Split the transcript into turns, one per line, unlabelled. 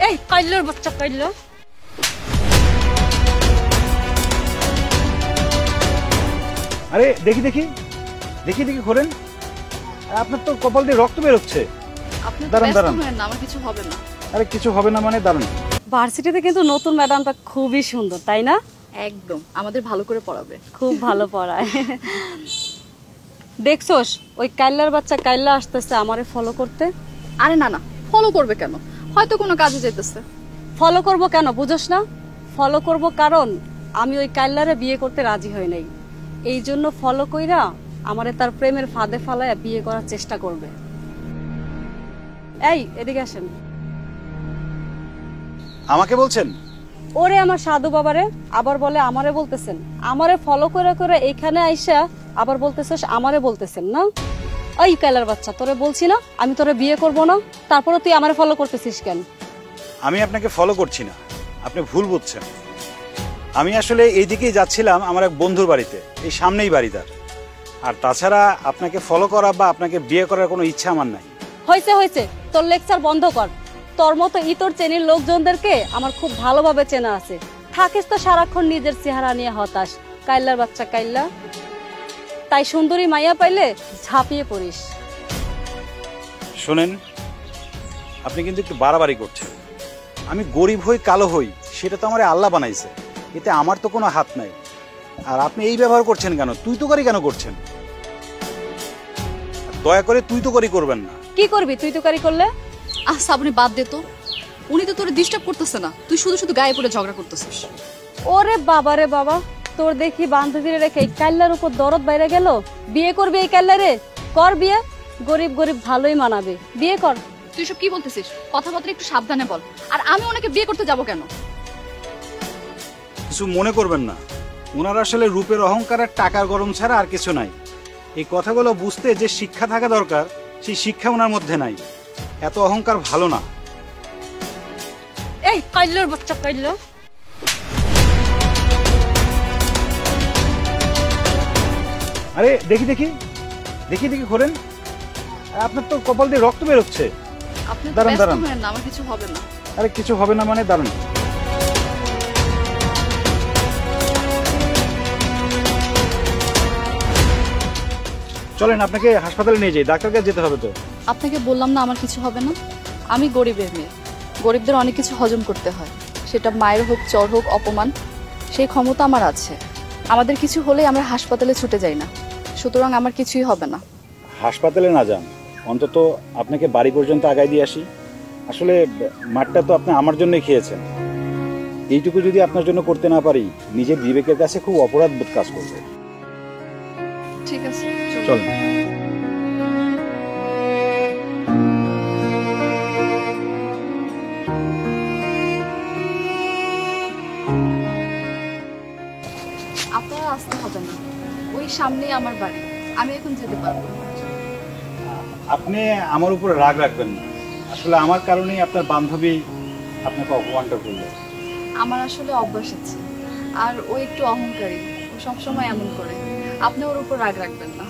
এই কাইল্লার বাচ্চা কাইল্লা।
আরে দেখি দেখি দেখি দেখি ঘোরেন, আপনার তো কপাল দিয়ে রক্ত বেরোচ্ছে। দাঁড়ান দাঁড়ান,
আমার কিছু হবে না।
আরে কিছু হবে না মানে দাঁড়ান।
ভার্সিটিতে কিন্তু নতুন ম্যাডামটা খুবই সুন্দর, তাই না?
একদম, আমাদের ভালো করে পড়াবে,
খুব ভালো পড়ায়। দেখছোস ওই কাইল্লার বাচ্চা কাইল্লা আসতেছে আমারে ফলো করতে।
আরে না না, ফলো করবে কেন? হয়তো কোনো কাজে যেতেছে।
ফলো করব কেন বুঝোস না? ফলো করব কারণ আমি ওই কাইল্লারে বিয়ে করতে রাজি হই নাই, এই জন্য ফলো কইরা আমারে তার প্রেমের ফাঁদে ফালায় বিয়ে করার চেষ্টা করবে। এই এদিকে আসেন।
আমাকে বলছেন?
ওরে আমার সাধু বাবারে, আবার বলে আমারে বলতেছেন। আমারে ফলো করে করে এখানে আইসা আবার বলতেছিস আমারে বলতেছেন না? ওই কাইলার বাচ্চা, তোরে বলছি না আমি তোরে বিয়ে করব না, তারপরে তুই আমারে ফলো করতেছিস কেন?
আমি আপনাকে ফলো করছি না, আপনি ভুল বুঝছেন। আমি আসলে এইদিকেই যাচ্ছিলাম আমার এক বন্ধুর বাড়িতে, এই সামনেই বাড়ি তার। আর তাছাড়া আপনাকে ফলো করা বা আপনাকে বিয়ে করার কোনো ইচ্ছা আমার নাই।
হয়েছে হয়েছে, তোর লেকচার বন্ধ কর। তোর মতো ইতর চেনির লোকজনদেরকে আমার খুব ভালোভাবে চেনা আছে। থাকিস তো সারাক্ষণ নিজের চেহারা নিয়ে হতাশ, কাইল্লার বাচ্চা কাইল্লা। তাই সুন্দরী মাইয়া পাইলে ঝাঁপিয়ে পড়িস।
শোনেন, আপনি কিন্তু একটু বাড়াবাড়ি করছেন। আমি গরিব হই কালো হই সেটা তো আমার আল্লাহ বানাইছে, এতে আমার তো কোনো হাত নাই। আর আপনি এই ব্যবহার করছেন কেন? তুই তো করি কেন করছেন? দয়া করে তুই তো করি করবেন না।
কি করবি তুই তো কারি করলে?
শ্রাবণী বাদ দে তো, উনি তো তোরে ডিস্টার্ব করতেছে না, তুই শুধু শুধু গায়ে পড়ে ঝগড়া করতেছিস।
ওরে বাবা রে বাবা, তোর দেখি বান্ধবীরে রেখে এই কাইল্লার উপর দরদ বাইরে গেল। বিয়ে করবি এই কাইল্লারে? কর বিয়ে, গরিব গরিব ভালোই মানাবে, বিয়ে কর।
তুই সব কি বলতেছিস? কথাবার্তা একটু সাবধানে বল। আর আমি ওনাকে বিয়ে করতে যাব কেন?
কিছু মনে করবেন না, ওনার আসলে রূপের অহংকার আর টাকার গরম ছাড়া আর কিছু নাই। এই কথাগুলো বুঝতে যে শিক্ষা থাকা দরকার সেই শিক্ষা ওনার মধ্যে নাই। এত অহংকার ভালো না।
এই কাইল্লার বাচ্চা কাইল্লা।
আরে দেখি দেখি দেখি দেখি ঘোরেন, আপনার তো কপাল দিয়ে রক্ত বেরোচ্ছে। দাঁড়ান দাঁড়ান,
আমার কিছু হবে না।
আরে কিছু হবে না মানে দাঁড়ান। চলেন আপনাকে হাসপাতালে নিয়ে যাই, ডাক্তার কাছে যেতে হবে তো।
আপনাকে বললাম না আমার কিছু হবে না। আমি গরিবের মেয়ে, গরিবদের অনেক কিছু হজম করতে হয়, সেটা মায়ের হোক, চর হোক, অপমান, সেই ক্ষমতা আমার আছে। আমাদের কিছু হলেই আমরা হাসপাতালে ছুটে যাই না, সুতরাং আমার কিছুই হবে না।
হাসপাতালে না যান, অন্তত আপনাকে বাড়ি পর্যন্ত আগায় দিয়ে আসি। আসলে মাঠটা তো আপনি আমার জন্যই খেয়েছেন, এইটুকু যদি আপনার জন্য করতে না পারি নিজের বিবেকের কাছে খুব অপরাধ বোধ কাজ করবে।
ঠিক আছে
চলেন।
আপনারা আসতে হবে না, ওই সামনেই আমার বাড়ি, আমি এখন যেতে পারবো।
আপনি আমার উপরে রাগ রাখবেন না, আসলে আমার কারণেই আপনার বান্ধবী আপনাকে অপমানটা করলো।
আমার আসলে অভ্যাস আছে, আর ও একটু অহংকারী, ও সবসময় এমন করে। আপনি ওর উপর রাগ রাখবেন না।